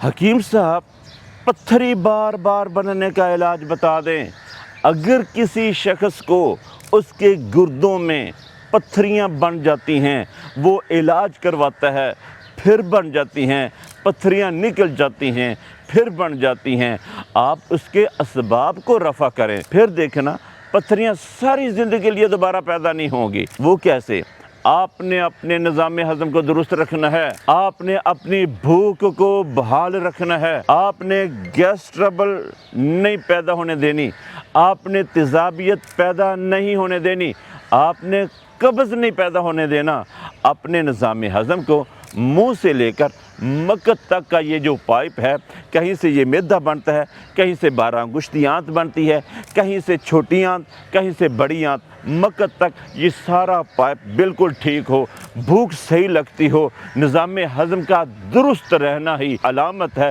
हकीम साहब, पत्थरी बार बार बनने का इलाज बता दें। अगर किसी शख्स को उसके गुर्दों में पत्थरियां बन जाती हैं, वो इलाज करवाता है, फिर बन जाती हैं, पत्थरियां निकल जाती हैं, फिर बन जाती हैं, आप उसके असबाब को रफ़ा करें, फिर देखना पत्थरियां सारी ज़िंदगी के लिए दोबारा पैदा नहीं होंगी। वो कैसे? आपने अपने निज़ाम हज़म को दुरुस्त रखना है, आपने अपनी भूख को बहाल रखना है, आपने गैस ट्रबल नहीं पैदा होने देनी, आपने तेज़ाबियत पैदा नहीं होने देनी, आपने कब्ज़ नहीं पैदा होने देना। अपने निज़ाम हज़म को मुंह से लेकर मकत तक का ये जो पाइप है, कहीं से ये मैदा बनता है, कहीं से 12 अंगुष्ठी आंत बनती है, कहीं से छोटी आंत, कहीं से बड़ी आंत, मकत तक ये सारा पाइप बिल्कुल ठीक हो, भूख सही लगती हो, निज़ाम हज़म का दुरुस्त रहना ही अलामत है